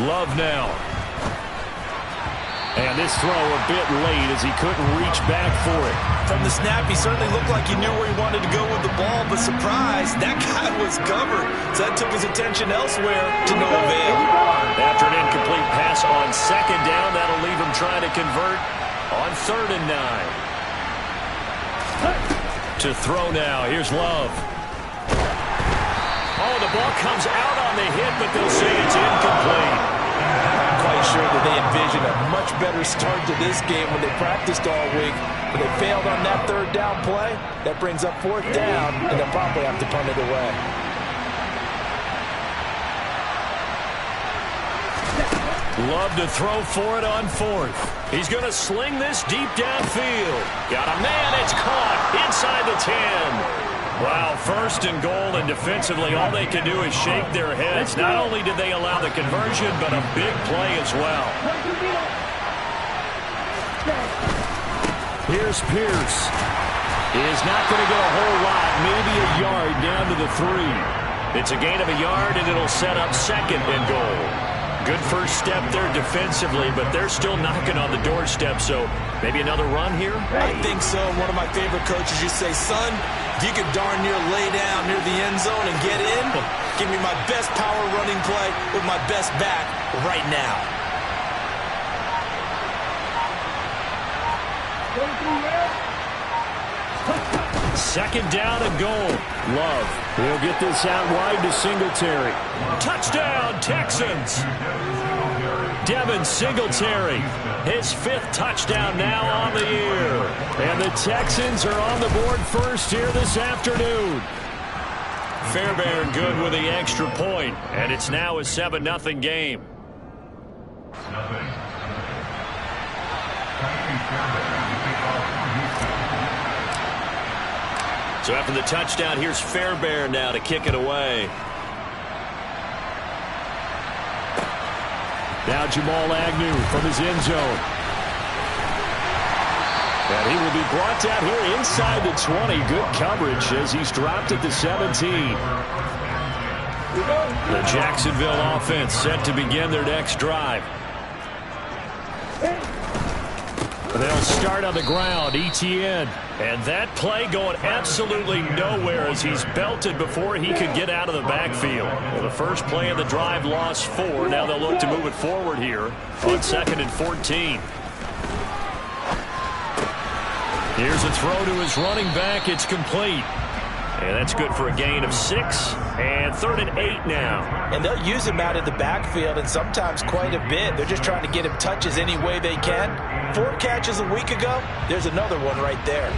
Love now. And this throw a bit late as he couldn't reach back for it. From the snap, he certainly looked like he knew where he wanted to go with the ball, but surprise, that guy was covered. So that took his attention elsewhere to no avail. After an incomplete pass on second down, that'll leave him trying to convert on 3rd and 9. To throw now, here's Love. Oh, the ball comes out on the hit, but they'll say it's incomplete. I'm quite sure that they envisioned a much better start to this game when they practiced all week. But they failed on that 3rd down play. That brings up 4th down, and they'll probably have to punt it away. Love to throw for it on 4th. He's going to sling this deep downfield. Got a man, it's caught inside the 10. Wow, 1st and goal, and defensively all they can do is shake their heads. Not only did they allow the conversion, but a big play as well. Here's Pierce. He is not going to get a whole lot, maybe a yard down to the 3. It's a gain of a yard, and it'll set up 2nd and goal. Good first step there defensively, but they're still knocking on the doorstep, so maybe another run here? I think so. One of my favorite coaches used to say, son, if you could darn near lay down near the end zone and get in, give me my best power running play with my best back right now. Second down and goal. Love. He'll get this out wide to Singletary. Touchdown, Texans. Devin Singletary. His 5th touchdown now on the year. And the Texans are on the board first here this afternoon. Fairbairn good with the extra point. And it's now a 7-0 game. So after the touchdown, here's Fairbairn now to kick it away. Now Jamal Agnew from his end zone. And he will be brought down here inside the 20. Good coverage as he's dropped at the 17. The Jacksonville offense set to begin their next drive. They'll start on the ground, ETN. And that play going absolutely nowhere as he's belted before he could get out of the backfield. Well, the first play of the drive lost 4. Now they'll look to move it forward here on 2nd and 14. Here's a throw to his running back. It's complete. And that's good for a gain of 6. And 3rd and 8 now. And they'll use him out in the backfield, and sometimes quite a bit. They're just trying to get him touches any way they can. 4 catches a week ago. There's another one right there.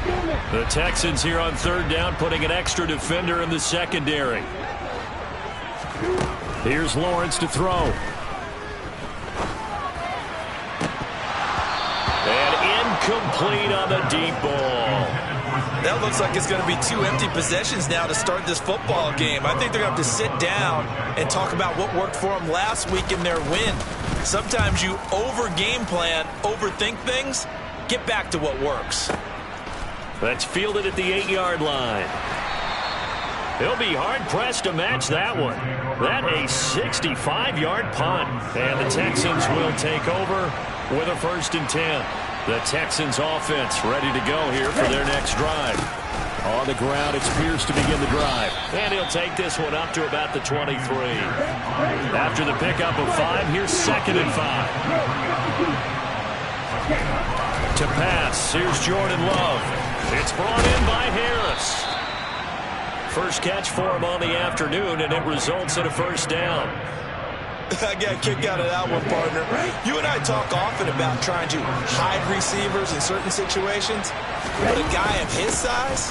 The Texans here on 3rd down, putting an extra defender in the secondary. Here's Lawrence to throw. And incomplete on the deep ball. That looks like it's going to be 2 empty possessions now to start this football game. I think they're going to have to sit down and talk about what worked for them last week in their win. Sometimes you over-game plan, overthink things, get back to what works. That's fielded at the 8-yard line. He'll be hard-pressed to match that one. That a 65-yard punt. And the Texans will take over with a 1st and 10. The Texans offense ready to go here for their next drive. On the ground, it's Pierce to begin the drive. And he'll take this one up to about the 23. After the pickup of 5, here's 2nd and 5. To pass, here's Jordan Love. It's brought in by Harris. First catch for him on the afternoon, and it results in a 1st down. I got a kick out of that one, partner. You and I talk often about trying to hide receivers in certain situations. But a guy of his size,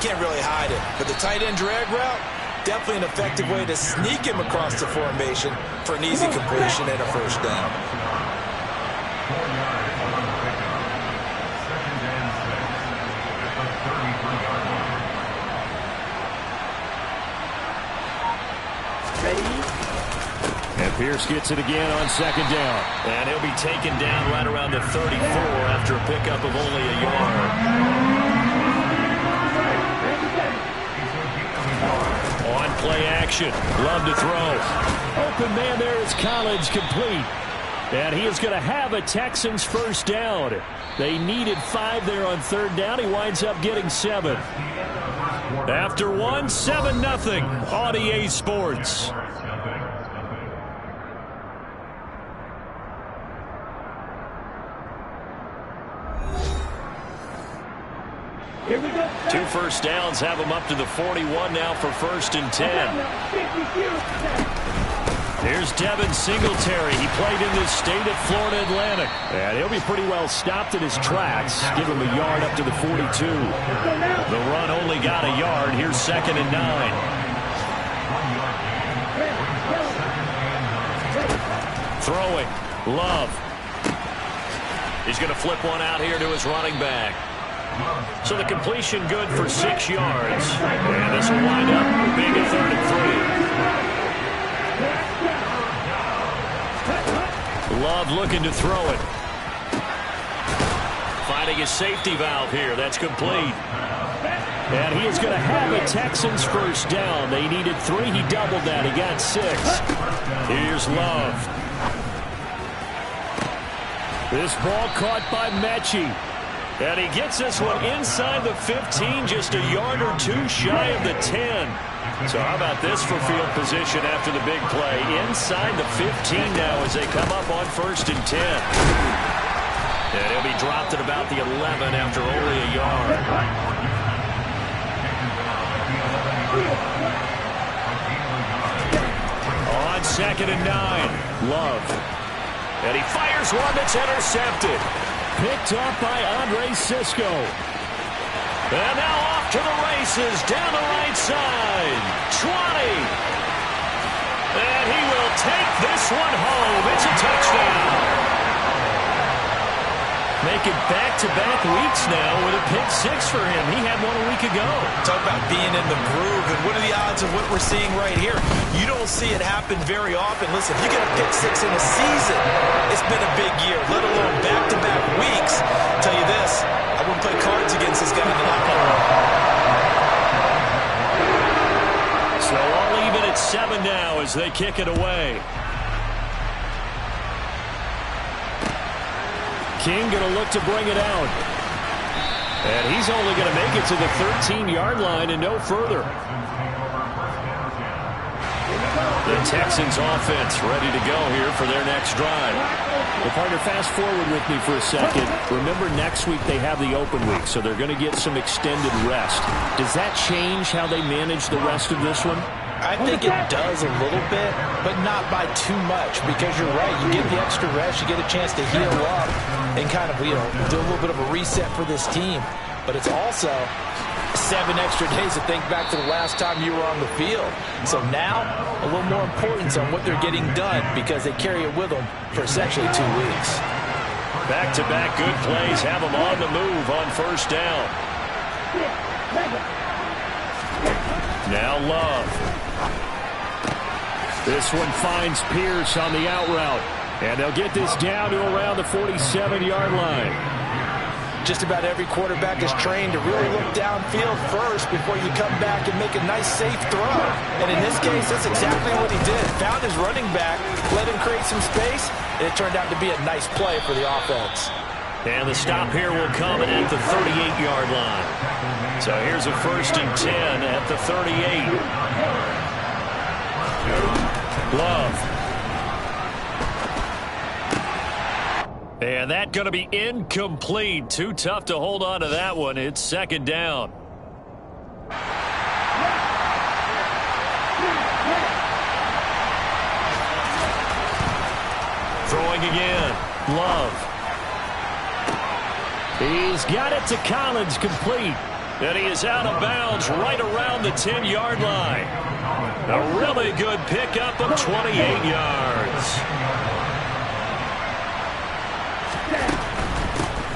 can't really hide it. But the tight end drag route, definitely an effective way to sneak him across the formation for an easy completion and a 1st down. And Pierce gets it again on 2nd down. And he'll be taken down right around the 34 after a pickup of only a yard. On play action. Love to throw. Open man there is Collins, complete. And he is going to have a Texans first down. They needed 5 there on third down. He winds up getting 7. After 1, 7-0 on EA Sports. Here we go. 2 first downs have him up to the 41 now for 1st and 10. Here's Devin Singletary. He played in this state at Florida Atlantic. And he'll be pretty well stopped in his tracks. Give him a yard up to the 42. The run only got a yard. Here's 2nd and 9. Throwing. Love. He's going to flip one out here to his running back. So the completion good for 6 yards. And this will wind up being a 3rd and 3. Love looking to throw it. Finding his safety valve here. That's complete. And he is going to have a Texans first down. They needed 3. He doubled that. He got 6. Here's Love. This ball caught by Mechie. And he gets this one inside the 15, just a yard or 2 shy of the 10. So how about this for field position after the big play? Inside the 15 now as they come up on 1st and 10. And he'll be dropped at about the 11 after only a yard. On 2nd and 9, Love. And he fires one that's intercepted. Picked up by Andre Sisco. And now off to the races, down the right side. 20. And he will take this one home. It's a touchdown. Making back-to-back weeks now with a pick 6 for him. He had one a week ago. Talk about being in the groove, and what are the odds of what we're seeing right here? You don't see it happen very often. Listen, if you get a pick 6 in a season, it's been a big year, let alone back-to-back weeks. I'll tell you this, I wouldn't play cards against this guy in the locker room. So all even at 7 now as they kick it away. King going to look to bring it out. And he's only going to make it to the 13-yard line and no further. The Texans offense ready to go here for their next drive. Well, partner, fast forward with me for a second. Remember, next week they have the open week, so they're going to get some extended rest. Does that change how they manage the rest of this one? I think it does a little bit, but not by too much, because you're right. You get the extra rest, you get a chance to heal up and kind of, do a little bit of a reset for this team. But it's also 7 extra days to think back to the last time you were on the field. So now, a little more importance on what they're getting done, because they carry it with them for essentially 2 weeks. Back-to-back good plays have them on the move on 1st down. Now Love. This one finds Pierce on the out route. And they'll get this down to around the 47-yard line. Just about every quarterback is trained to really look downfield first before you come back and make a nice, safe throw. And in this case, that's exactly what he did. Found his running back, let him create some space, and it turned out to be a nice play for the offense. And the stop here will come at the 38-yard line. So here's a 1st and 10 at the 38. Love. And that going to be incomplete. Too tough to hold on to that one. It's 2nd down. Throwing again. Love. He's got it to Collins, complete. And he is out of bounds right around the 10-yard line. A really good pickup of 28 yards.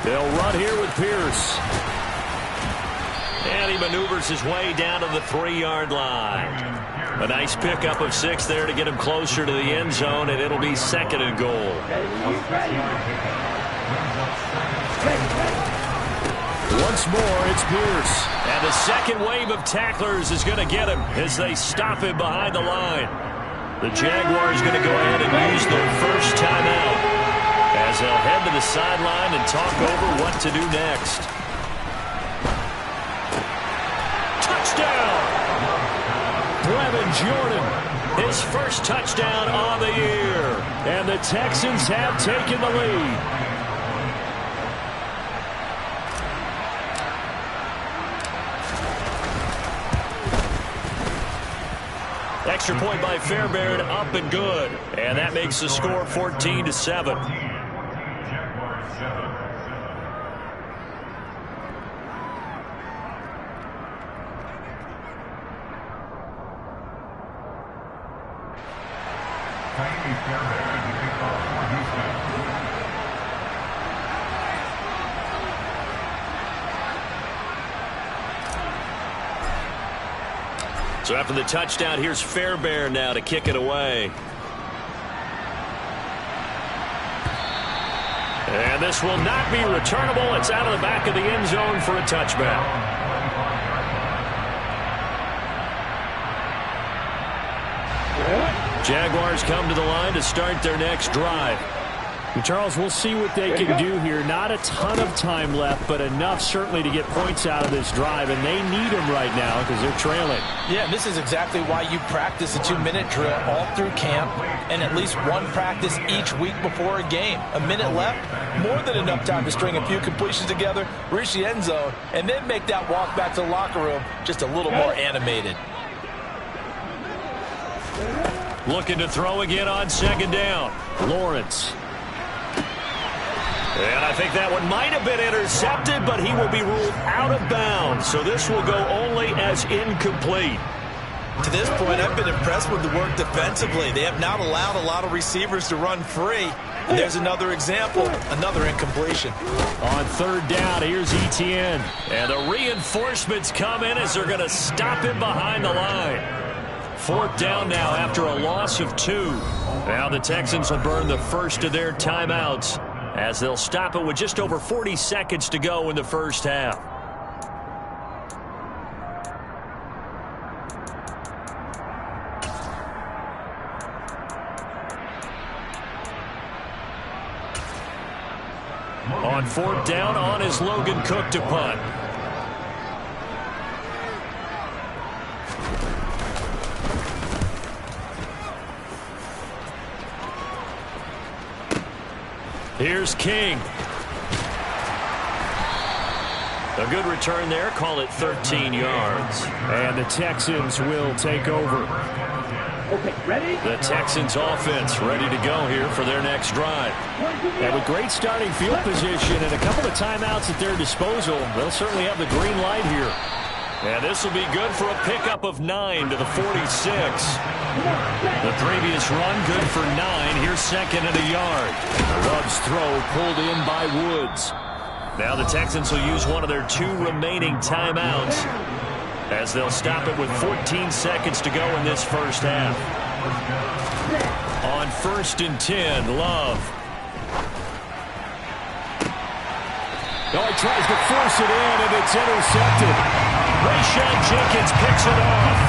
They'll run here with Pierce. And he maneuvers his way down to the 3-yard line. A nice pickup of 6 there to get him closer to the end zone, and it'll be 2nd and goal. Once more, it's Pierce. And the second wave of tacklers is going to get him as they stop him behind the line. The Jaguars going to go ahead and use their first timeout as they'll head to the sideline and talk over what to do next. Touchdown! Brevin Jordan, his first touchdown on the year. And the Texans have taken the lead. Extra point by Fairbairn, up and good. And that makes the score 14-7. So after the touchdown, here's Fairbairn now to kick it away. And this will not be returnable. It's out of the back of the end zone for a touchback. Jaguars come to the line to start their next drive. And Charles, we'll see what they can do here. Not a ton of time left, but enough certainly to get points out of this drive, and they need them right now because they're trailing. Yeah, this is exactly why you practice a 2-minute drill all through camp and at least one practice each week before a game. A minute left, more than enough time to string a few completions together, reach the end zone, and then make that walk back to the locker room just a little more animated. Looking to throw again on second down. Lawrence. And I think that one might have been intercepted, but he will be ruled out of bounds. So this will go only as incomplete. To this point, I've been impressed with the work defensively. They have not allowed a lot of receivers to run free. And there's another example, another incompletion. On third down, here's Etienne. And the reinforcements come in as they're going to stop him behind the line. Fourth down now after a loss of 2. Now the Texans will burn the first of their timeouts as they'll stop it with just over 40 seconds to go in the first half. On fourth down, on is Logan Cook to punt. Here's King. A good return there. Call it 13 yards. And the Texans will take over. Okay, ready? The Texans offense ready to go here for their next drive. And with great starting field position and a couple of timeouts at their disposal, they'll certainly have the green light here. And this will be good for a pickup of 9 to the 46. The previous run good for 9. Here's second and a yard. Love's throw pulled in by Woods. Now the Texans will use one of their 2 remaining timeouts as they'll stop it with 14 seconds to go in this first half. On first and 10, Love. Oh, he tries to force it in, and it's intercepted. Rayshon Jenkins picks it off.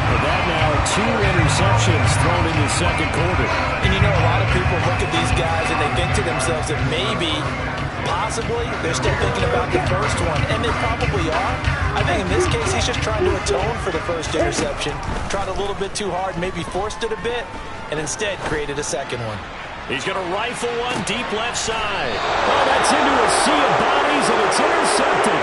And that now 2 interceptions thrown in the second quarter. And you know, a lot of people look at these guys and they think to themselves that maybe, possibly, they're still thinking about the first one. And they probably are. I think in this case, he's just trying to atone for the first interception. Tried a little bit too hard, maybe forced it a bit, and instead created a second one. He's going to rifle one deep left side. Oh, that's into a sea of bodies, and it's intercepted.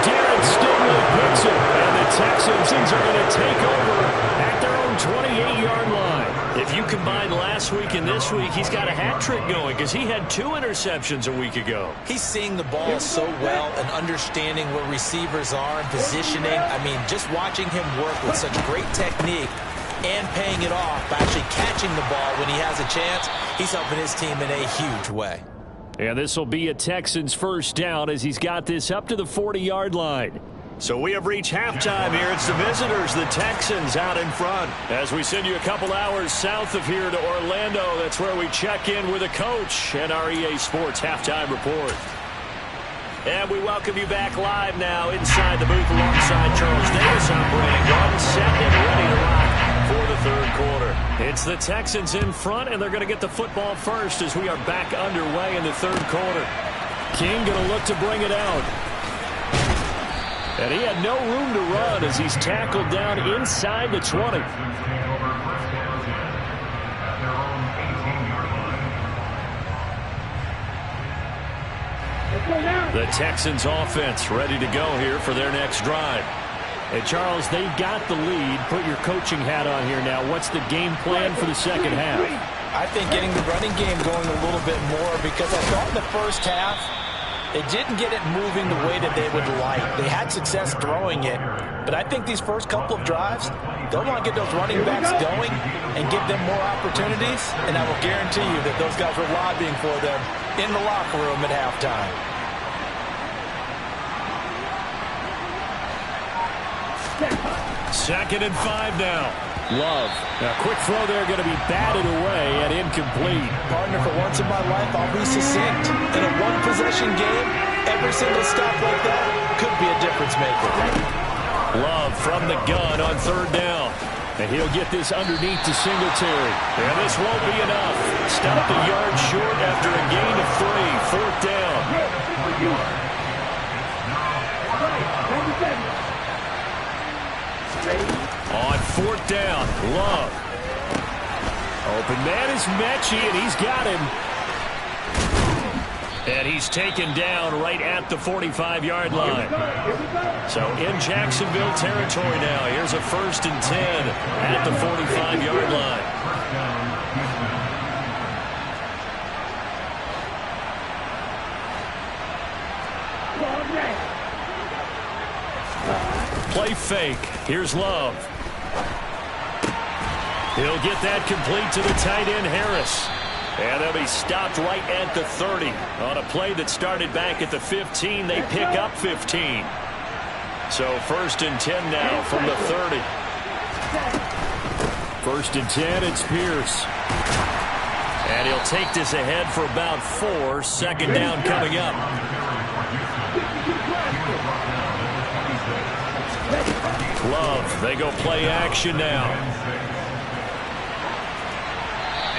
Darren Stingley picks it, and the Texans are going to take over at their own 28-yard line. If you combine last week and this week, he's got a hat trick going because he had 2 interceptions a week ago. He's seeing the ball so well and understanding where receivers are and positioning. I mean, just watching him work with such great technique and paying it off by actually catching the ball when he has a chance, he's helping his team in a huge way. And this will be a Texans first down as he's got this up to the 40-yard line. So we have reached halftime here. It's the visitors, the Texans, out in front. As we send you a couple hours south of here to Orlando, that's where we check in with a coach and our EA Sports halftime report. And we welcome you back live now inside the booth alongside Charles Davis. I'm Brandon Garden, set and ready to rock for the third quarter. It's the Texans in front, and they're going to get the football first as we are back underway in the third quarter. King going to look to bring it out. And he had no room to run as he's tackled down inside the 20. The Texans offense ready to go here for their next drive. And Charles, they've got the lead. Put your coaching hat on here now. What's the game plan for the second half? I think getting the running game going a little bit more, because I thought in the first half they didn't get it moving the way that they would like. They had success throwing it, but I think these first couple of drives, they'll want to get those running backs going and give them more opportunities, and I will guarantee you that those guys were lobbying for them in the locker room at halftime. Second and 5 now. Love. A quick throw there going to be batted away and incomplete. Partner, for once in my life, I'll be succinct. In a one-possession game, every single stop like that could be a difference maker. Love from the gun on third down. And he'll get this underneath to Singletary. And this won't be enough. Stopped a yard short after a gain of 3. Fourth down. On fourth down, Love. Open man is Mechie, and he's got him. And he's taken down right at the 45-yard line. So in Jacksonville territory now. Here's a 1st and 10 at the 45-yard line. Play fake. Here's Love. He'll get that complete to the tight end, Harris. And they'll be stopped right at the 30. On a play that started back at the 15, they pick up 15. So 1st and 10 now from the 30. 1st and 10, it's Pierce. And he'll take this ahead for about 4. Second down coming up. Love, they go play action now.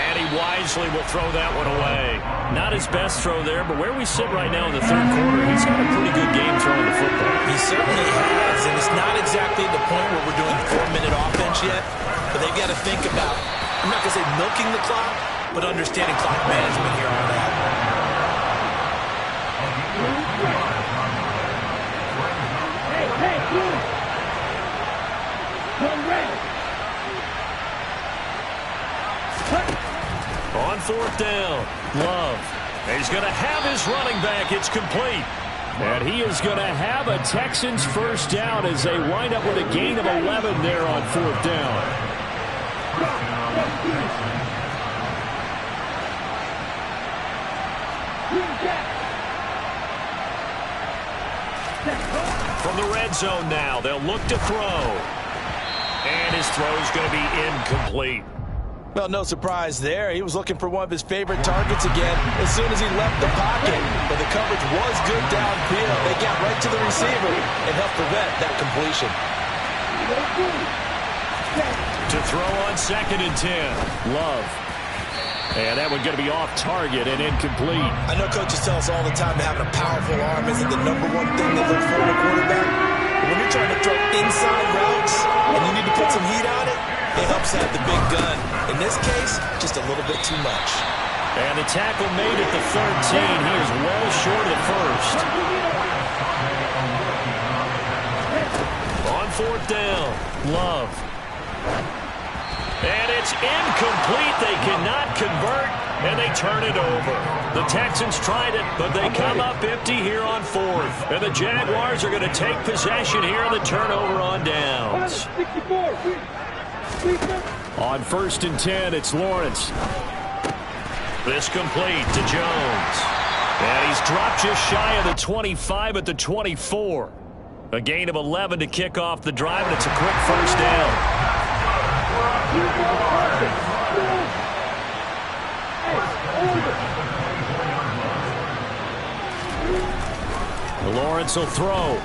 And he wisely will throw that one away. Not his best throw there, but where we sit right now in the third quarter, he's got a pretty good game throwing the football. He certainly has, and it's not exactly the point where we're doing 4-minute offense yet, but they've got to think about, I'm not going to say milking the clock, but understanding clock management here on that. On fourth down, Love. He's going to have his running back. It's complete. And he is going to have a Texans first down as they wind up with a gain of 11 there on fourth down. From the red zone now, they'll look to throw. And his throw is going to be incomplete. Well, no surprise there. He was looking for one of his favorite targets again as soon as he left the pocket. But the coverage was good downfield. They got right to the receiver and helped prevent that completion. To throw on 2nd and 10. Love. And that one's going to be off target and incomplete. I know coaches tell us all the time that having a powerful arm isn't the #1 thing they look for in a quarterback. But when you're trying to throw inside routes and you need to put some heat on it, it helps have the big gun. In this case, just a little bit too much. And the tackle made at the 13. He is well short of the first. On fourth down, Love. And it's incomplete. They cannot convert, and they turn it over. The Texans tried it, but they come up empty here on fourth. And the Jaguars are going to take possession here on the turnover on downs. On 1st and 10, it's Lawrence. This complete to Jones. And he's dropped just shy of the 25 at the 24. A gain of 11 to kick off the drive, and it's a quick first down. Lawrence will throw.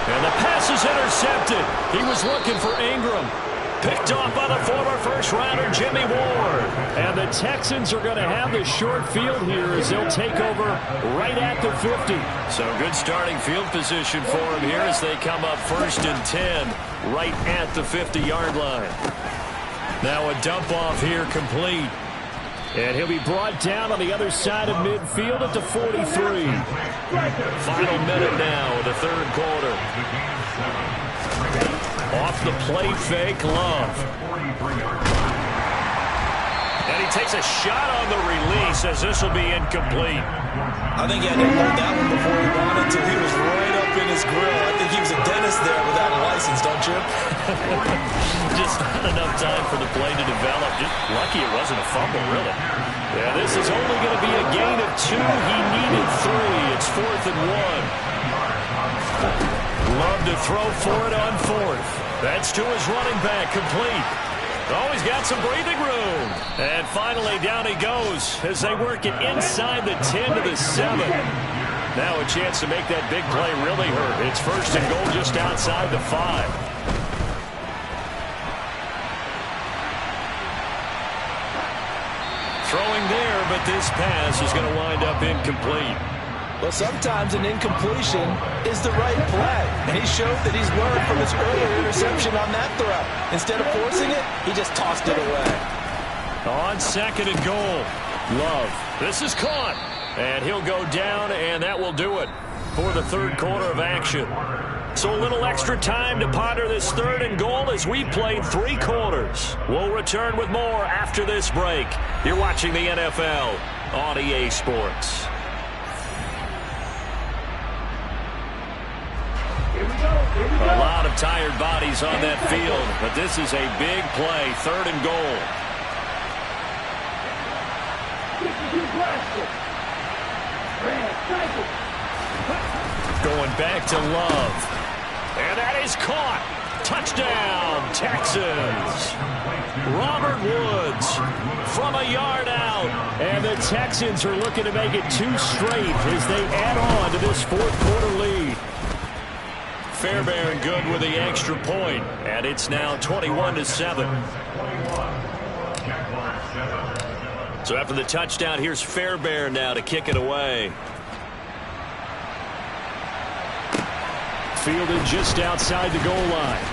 And the pass is intercepted. He was looking for Ingram. Picked off by the former first-rounder, Jimmy Ward. And the Texans are going to have the short field here as they'll take over right at the 50. So good starting field position for him here as they come up 1st and 10 right at the 50-yard line. Now a dump off here complete. And he'll be brought down on the other side of midfield at the 43. Final minute now of the 3rd quarter. Off the play fake, Love. And he takes a shot on the release as this will be incomplete. I think he had to hold that one before he wanted to. He was right up in his grill. I think he was a dentist there without a license, don't you? Just not enough time for the play to develop. Just lucky it wasn't a fumble, really. Yeah, this is only going to be a gain of 2. He needed 3. It's 4th and 1. Love to throw for it on 4th. That's to his running back, complete. Oh, he's got some breathing room. And finally, down he goes as they work it inside the 10 to the 7. Now a chance to make that big play really hurt. It's 1st and goal just outside the 5. Throwing there, but this pass is going to wind up incomplete. Well, sometimes an incompletion is the right play. And he showed that he's learned from his earlier interception on that throw. Instead of forcing it, he just tossed it away. On 2nd and goal, Love. This is caught. And he'll go down, and that will do it for the 3rd quarter of action. So a little extra time to ponder this 3rd and goal as we played 3 quarters. We'll return with more after this break. You're watching the NFL on EA Sports. A lot of tired bodies on that field, but this is a big play, 3rd and goal. Going back to Love. And that is caught. Touchdown, Texans. Robert Woods from a yard out. And the Texans are looking to make it 2 straight as they add on to this 4th quarter lead. Fairbairn good with the extra point, and it's now 21-7. So after the touchdown, here's Fairbairn now to kick it away. Fielded just outside the goal line.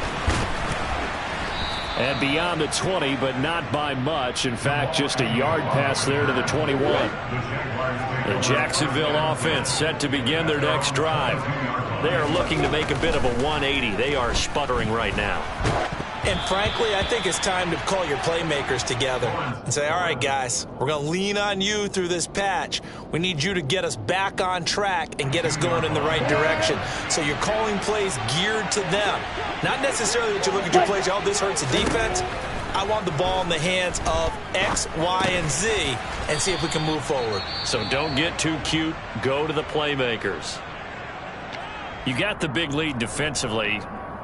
And beyond the 20, but not by much. In fact, just a yard pass there to the 21. The Jacksonville offense set to begin their next drive. They are looking to make a bit of a 180. They are sputtering right now. And frankly, I think it's time to call your playmakers together and say, all right, guys, we're going to lean on you through this patch. We need you to get us back on track and get us going in the right direction. So you're calling plays geared to them. Not necessarily that you look at your plays, oh, this hurts the defense. I want the ball in the hands of X, Y, and Z and see if we can move forward. So don't get too cute. Go to the playmakers. You got the big lead defensively.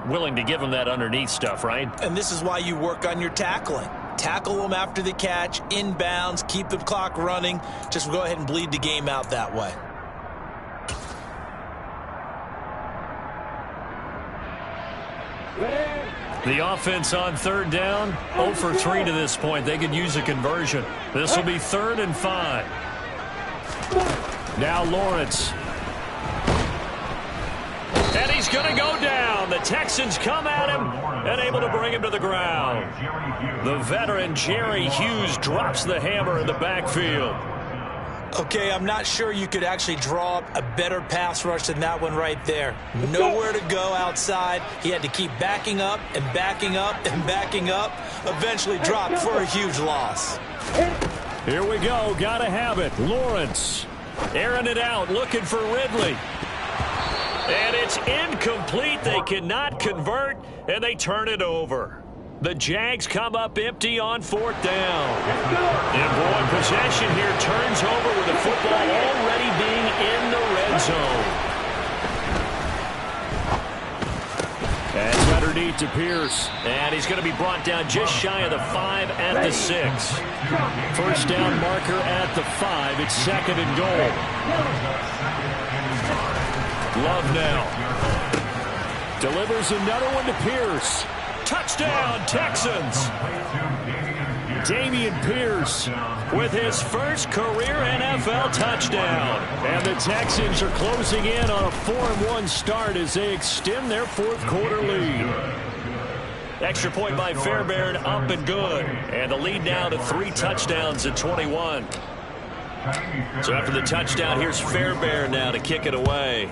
Willing to give them that underneath stuff, right? And this is why you work on your tackling. Tackle them after the catch, inbounds, keep the clock running. Just go ahead and bleed the game out that way. The offense on 3rd down, 0 for 3 to this point. They could use a conversion. This will be 3rd and 5. Now Lawrence. And he's going to go down. The Texans come at him and able to bring him to the ground. The veteran Jerry Hughes drops the hammer in the backfield. Okay, I'm not sure you could actually draw up a better pass rush than that one right there. Nowhere to go outside. He had to keep backing up and backing up and backing up. Eventually dropped for a huge loss. Here we go. Got to have it. Lawrence airing it out, looking for Ridley. And it's incomplete. They cannot convert, and they turn it over. The Jags come up empty on 4th down. And boy, possession here turns over with the football already being in the red zone. That's underneath to Pierce. And he's going to be brought down just shy of the 5 at the 6. First down marker at the 5. It's 2nd and goal. Love now. Delivers another one to Pierce. Touchdown, Texans. Dameon Pierce With his first career NFL touchdown. And the Texans are closing in on a 4-1 start as they extend their fourth-quarter lead. Extra point by Fairbairn, up and good. And the lead now to 3 touchdowns at 21. So after the touchdown, here's Fairbairn now to kick it away.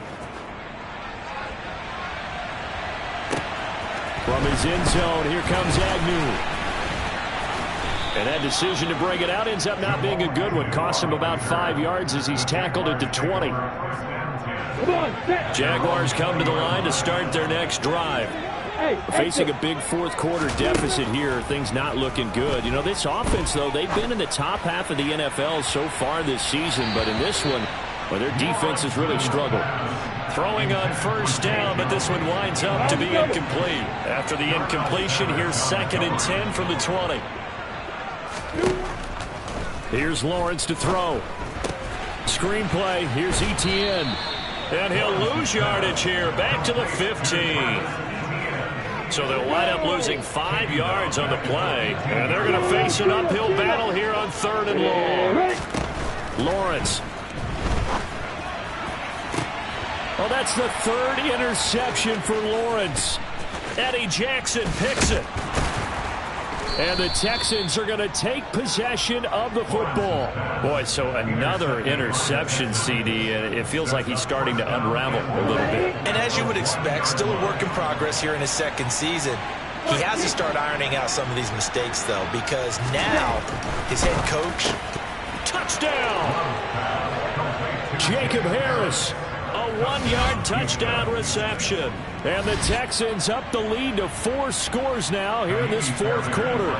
From his end zone, here comes Agnew. And that decision to bring it out ends up not being a good one. Cost him about 5 yards as he's tackled at the 20. Jaguars come to the line to start their next drive. Facing a big fourth-quarter deficit here, things not looking good. You know, this offense, though, they've been in the top half of the NFL so far this season. But in this one, well, their defense has really struggled. Throwing on first down, but this one winds up to be incomplete. After the incompletion, here's 2nd and 10 from the 20. Here's Lawrence to throw. Screenplay. Here's Etienne. And he'll lose yardage here. Back to the 15. So they'll wind up losing 5 yards on the play. And they're going to face an uphill battle here on 3rd and long. Lawrence. Oh, that's the 3rd interception for Lawrence. Eddie Jackson picks it. And the Texans are going to take possession of the football. Boy, so another interception, CD, and it feels like he's starting to unravel a little bit. And as you would expect, still a work in progress here in his 2nd season. He has to start ironing out some of these mistakes, though, because now his head coach. Touchdown! Jacob Harris. A 1-yard touchdown reception. And the Texans up the lead to 4 scores now here in this fourth quarter.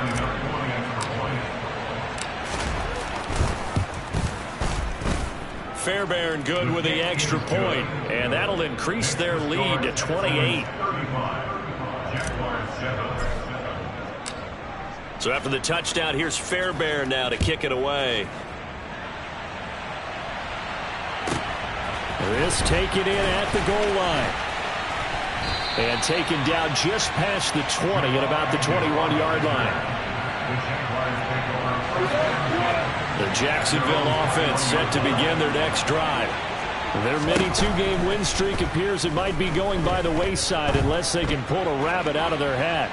Fairbairn good with the extra point, and that'll increase their lead to 28. So after the touchdown, here's Fairbairn now to kick it away. This taken in at the goal line. And taken down just past the 20 at about the 21-yard line. The Jacksonville offense set to begin their next drive. Their mini 2-game win streak appears it might be going by the wayside unless they can pull a rabbit out of their hat.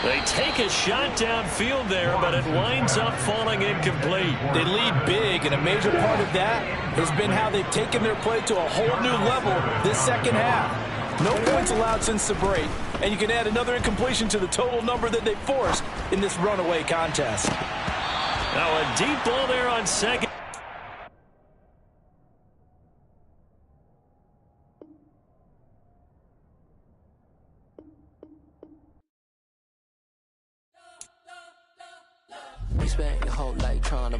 They take a shot downfield there, but it winds up falling incomplete. They lead big, and a major part of that has been how they've taken their play to a whole new level this second half. No points allowed since the break, and you can add another incompletion to the total number that they forced in this runaway contest. Now a deep ball there on 2nd. Spent your whole life trying to